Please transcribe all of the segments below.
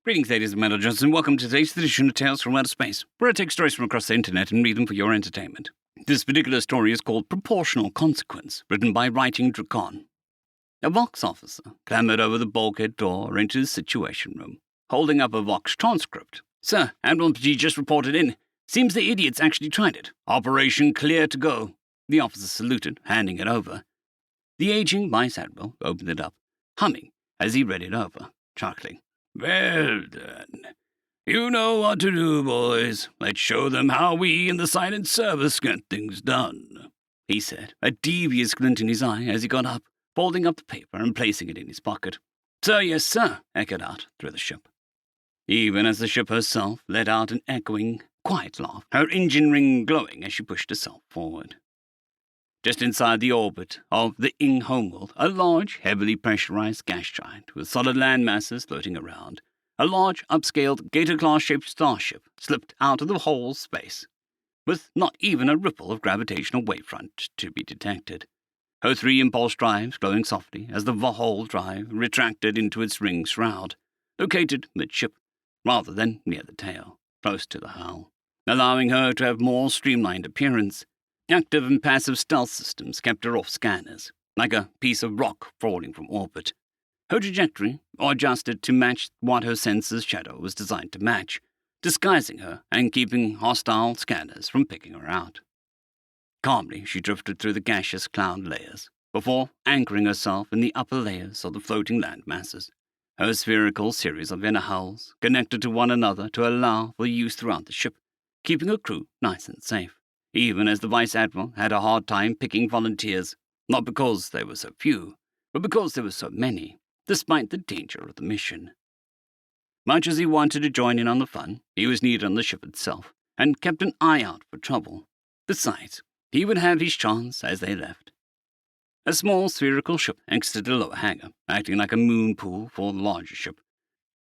Greetings, ladies and gentlemen, and welcome to today's edition of Tales from Outer Space, where I take stories from across the internet and read them for your entertainment. This particular story is called Proportional Consequence, written by WritingDrakon. A Vox officer clambered over the bulkhead door into the Situation Room, holding up a Vox transcript. "Sir, Admiral G just reported in. Seems the idiots actually tried it. Operation clear to go." The officer saluted, handing it over. The aging Vice Admiral opened it up, humming as he read it over, chuckling. "Well done. You know what to do, boys. Let's show them how we in the Silent Service get things done," he said, a devious glint in his eye as he got up, folding up the paper and placing it in his pocket. "Sir, yes, sir," echoed out through the ship. Even as the ship herself let out an echoing, quiet laugh, her engine ring glowing as she pushed herself forward. Just inside the orbit of the Hellworld, a large, heavily pressurized gas giant with solid land masses floating around, a large, upscaled, Gator-class-shaped starship slipped out of the whole space, with not even a ripple of gravitational wavefront to be detected. Her 3 impulse drives glowing softly as the whole drive retracted into its ring shroud, located midship, rather than near the tail, close to the hull, allowing her to have more streamlined appearance. Active and passive stealth systems kept her off scanners, like a piece of rock falling from orbit. Her trajectory, adjusted to match what her sensor's shadow was designed to match, disguising her and keeping hostile scanners from picking her out. Calmly, she drifted through the gaseous cloud layers, before anchoring herself in the upper layers of the floating land masses, her spherical series of inner hulls connected to one another to allow for use throughout the ship, keeping her crew nice and safe. Even as the Vice Admiral had a hard time picking volunteers, not because there were so few, but because there were so many, despite the danger of the mission. Much as he wanted to join in on the fun, he was needed on the ship itself, and kept an eye out for trouble. Besides, he would have his chance as they left. A small spherical ship exited the lower hangar, acting like a moon pool for the larger ship,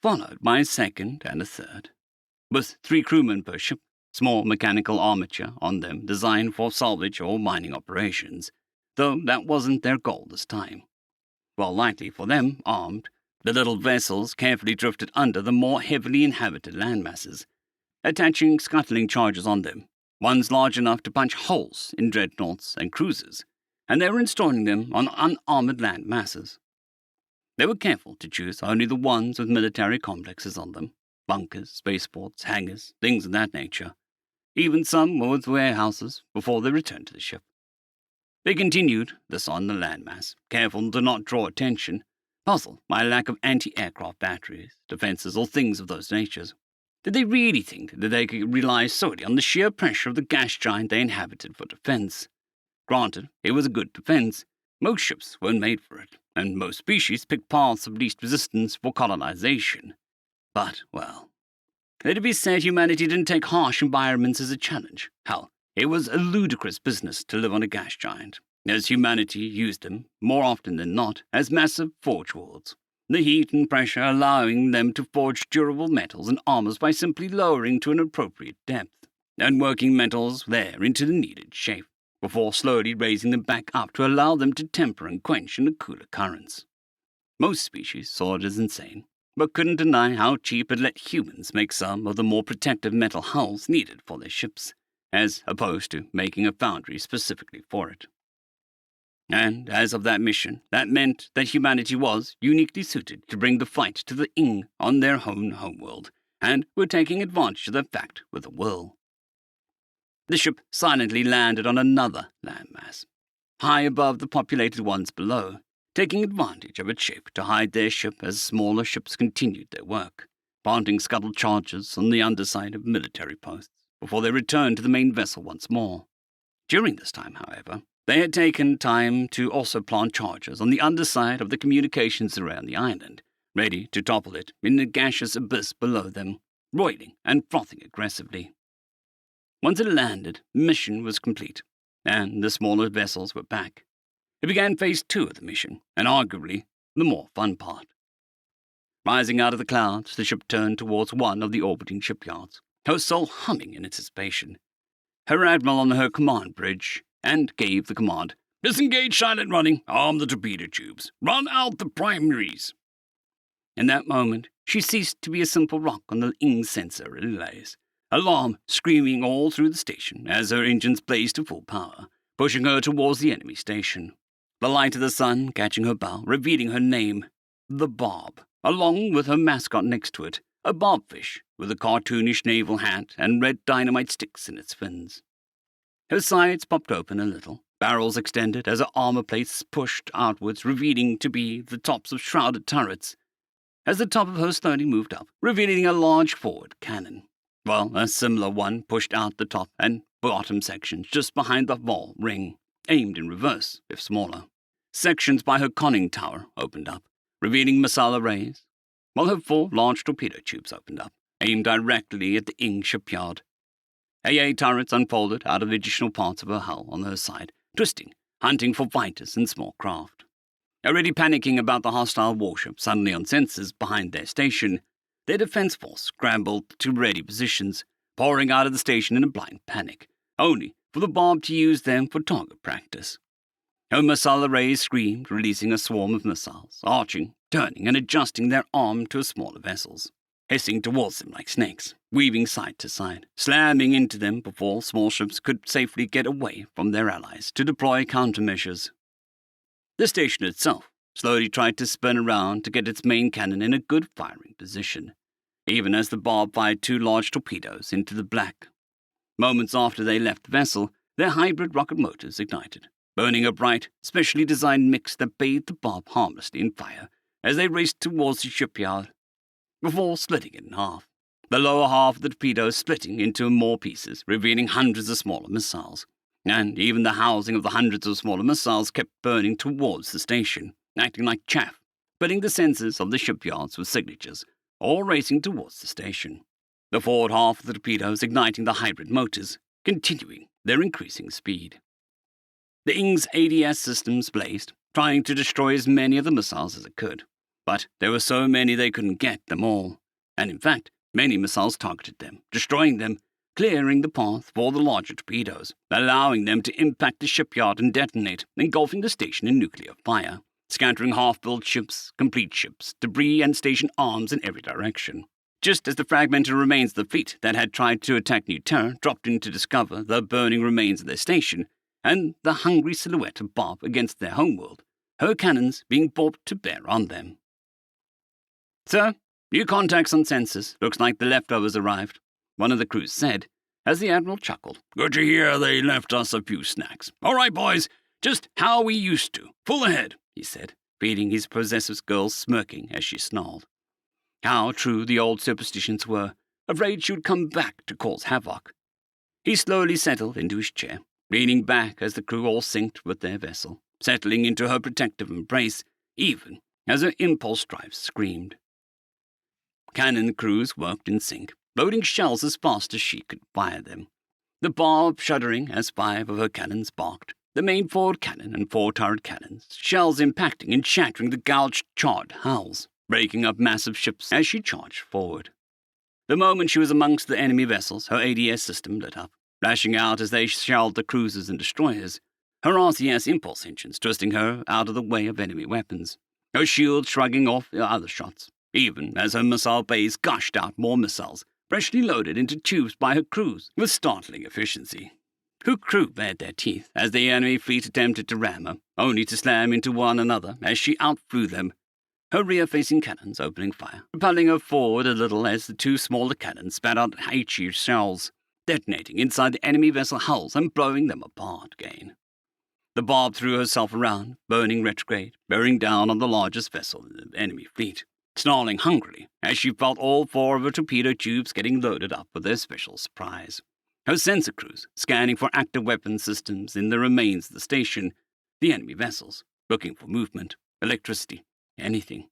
followed by a second and a third, with 3 crewmen per ship. Small mechanical armature on them designed for salvage or mining operations, though that wasn't their goal this time. While likely for them, armed, the little vessels carefully drifted under the more heavily inhabited landmasses, attaching scuttling charges on them, ones large enough to punch holes in dreadnoughts and cruisers, and they were installing them on unarmored land masses. They were careful to choose only the ones with military complexes on them, bunkers, spaceports, hangars, things of that nature. Even some were with warehouses before they returned to the ship. They continued this on the landmass, careful to not draw attention, puzzled by a lack of anti-aircraft batteries, defenses, or things of those natures. Did they really think that they could rely solely on the sheer pressure of the gas giant they inhabited for defense? Granted, it was a good defense. Most ships weren't made for it, and most species picked paths of least resistance for colonization. But, well, let it be said humanity didn't take harsh environments as a challenge. Hell, it was a ludicrous business to live on a gas giant, as humanity used them, more often than not, as massive forge worlds, the heat and pressure allowing them to forge durable metals and armors by simply lowering to an appropriate depth, and working metals there into the needed shape, before slowly raising them back up to allow them to temper and quench in the cooler currents. Most species saw it as insane, but couldn't deny how cheap it let humans make some of the more protective metal hulls needed for their ships, as opposed to making a foundry specifically for it. And as of that mission, that meant that humanity was uniquely suited to bring the fight to the Ing on their own homeworld, and were taking advantage of that fact with a will. The ship silently landed on another landmass, high above the populated ones below, taking advantage of its shape to hide their ship as smaller ships continued their work, planting scuttle charges on the underside of military posts before they returned to the main vessel once more. During this time, however, they had taken time to also plant charges on the underside of the communications around the island, ready to topple it in the gaseous abyss below them, roiling and frothing aggressively. Once it landed, the mission was complete, and the smaller vessels were back. It began phase 2 of the mission, and arguably the more fun part. Rising out of the clouds, the ship turned towards one of the orbiting shipyards, her soul humming in anticipation. Her admiral on her command bridge, and gave the command, "Disengage silent running, arm the torpedo tubes, run out the primaries." In that moment, she ceased to be a simple rock on the Ing sensor relays, alarm screaming all through the station as her engines blazed to full power, pushing her towards the enemy station. The light of the sun catching her bow, revealing her name, the Bob, along with her mascot next to it, a bobfish with a cartoonish naval hat and red dynamite sticks in its fins. Her sides popped open a little, barrels extended as her armor plates pushed outwards, revealing to be the tops of shrouded turrets, as the top of her slowly moved up, revealing a large forward cannon, while a similar one pushed out the top and bottom sections just behind the ball ring, aimed in reverse, if smaller. Sections by her conning tower opened up, revealing missile arrays, while her 4 large torpedo tubes opened up, aimed directly at the Ing shipyard. AA turrets unfolded out of additional parts of her hull on her side, twisting, hunting for fighters and small craft. Already panicking about the hostile warship suddenly on sensors behind their station, their defense force scrambled to ready positions, pouring out of the station in a blind panic, only for the Bob to use them for target practice. Her missile arrays screamed, releasing a swarm of missiles, arching, turning, and adjusting their arm to smaller vessels, hissing towards them like snakes, weaving side to side, slamming into them before small ships could safely get away from their allies to deploy countermeasures. The station itself slowly tried to spin around to get its main cannon in a good firing position, even as the Bob fired 2 large torpedoes into the black. Moments after they left the vessel, their hybrid rocket motors ignited, burning a bright, specially designed mix that bathed the Bob harmlessly in fire as they raced towards the shipyard, before splitting it in half, the lower half of the torpedoes splitting into more pieces, revealing hundreds of smaller missiles. And even the housing of the hundreds of smaller missiles kept burning towards the station, acting like chaff, filling the sensors of the shipyards with signatures, all racing towards the station. The forward half of the torpedoes igniting the hybrid motors, continuing their increasing speed. The Ing's ADS systems blazed, trying to destroy as many of the missiles as it could, but there were so many they couldn't get them all, and in fact, many missiles targeted them, destroying them, clearing the path for the larger torpedoes, allowing them to impact the shipyard and detonate, engulfing the station in nuclear fire, scattering half-built ships, complete ships, debris and station arms in every direction. Just as the fragmented remains of the fleet that had tried to attack New Terra dropped in to discover the burning remains of their station, and the hungry silhouette of Bob against their homeworld, her cannons being brought to bear on them. "Sir, new contacts on sensors. Looks like the leftovers arrived," one of the crews said, as the Admiral chuckled. "Good to hear they left us a few snacks. All right, boys, just how we used to. Full ahead," he said, feeding his possessive girl smirking as she snarled. How true the old superstitions were, afraid she would come back to cause havoc. He slowly settled into his chair, leaning back as the crew all synced with their vessel, settling into her protective embrace, even as her impulse drive screamed. Cannon crews worked in sync, loading shells as fast as she could fire them. The Bob shuddering as 5 of her cannons barked, the main forward cannon and 4 turret cannons, shells impacting and shattering the gouged, charred hulls, breaking up massive ships as she charged forward. The moment she was amongst the enemy vessels, her ADS system lit up, flashing out as they shelled the cruisers and destroyers, her RCS impulse engines twisting her out of the way of enemy weapons, her shield shrugging off the other shots, even as her missile bays gushed out more missiles, freshly loaded into tubes by her crews with startling efficiency. Her crew bared their teeth as the enemy fleet attempted to ram her, only to slam into one another as she outflew them, her rear-facing cannons opening fire, propelling her forward a little as the 2 smaller cannons spat out HE shells, detonating inside the enemy vessel hulls and blowing them apart again. The Bob threw herself around, burning retrograde, bearing down on the largest vessel in the enemy fleet, snarling hungrily as she felt all 4 of her torpedo tubes getting loaded up with their special surprise. Her sensor crews scanning for active weapon systems in the remains of the station, the enemy vessels, looking for movement, electricity, anything.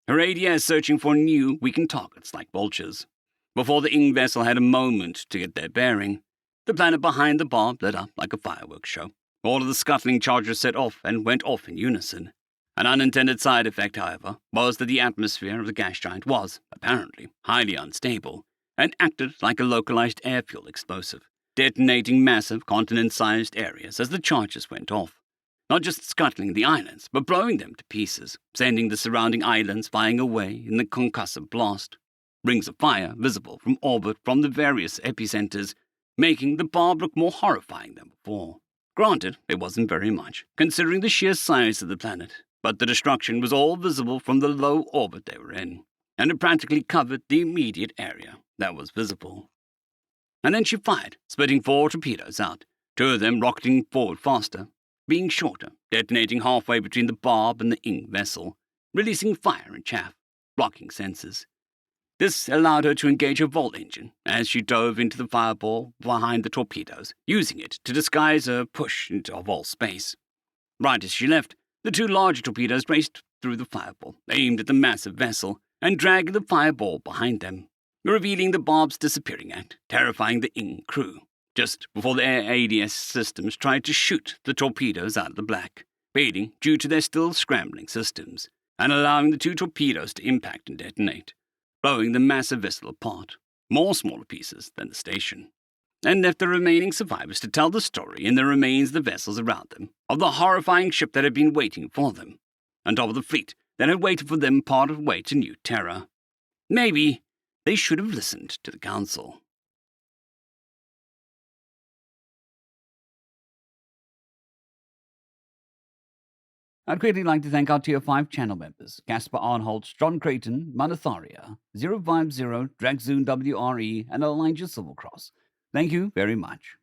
Her ADS searching for new, weakened targets like vultures. Before the Ing vessel had a moment to get their bearing, the planet behind the Bob lit up like a fireworks show. All of the scuttling charges set off and went off in unison. An unintended side effect, however, was that the atmosphere of the gas giant was, apparently, highly unstable, and acted like a localized air fuel explosive, detonating massive continent-sized areas as the charges went off. not just scuttling the islands, but blowing them to pieces, sending the surrounding islands flying away in the concussive blast. Rings of fire visible from orbit from the various epicenters, making the barb look more horrifying than before. Granted, it wasn't very much, considering the sheer size of the planet, but the destruction was all visible from the low orbit they were in, and it practically covered the immediate area that was visible. And then she fired, spitting 4 torpedoes out, 2 of them rocketing forward faster, being shorter, detonating halfway between the barb and the ink vessel, releasing fire and chaff, blocking sensors. This allowed her to engage her volt engine as she dove into the fireball behind the torpedoes, using it to disguise her push into vault space. Right as she left, the 2 larger torpedoes raced through the fireball, aimed at the massive vessel, and dragged the fireball behind them, revealing the barb's disappearing act, terrifying the ink crew, just before the air ADS systems tried to shoot the torpedoes out of the black, fading due to their still scrambling systems, and allowing the 2 torpedoes to impact and detonate, blowing the massive vessel apart, more smaller pieces than the station, and left the remaining survivors to tell the story in the remains of the vessels around them, of the horrifying ship that had been waiting for them, on top of the fleet that had waited for them part of the way to New Terra. Maybe they should have listened to the Council. I'd greatly like to thank our Tier 5 channel members, Caspar Arnholtz, John Creighton, Manatharia, 050, Dragzoon WRE, and Elijah Silvercross. Thank you very much.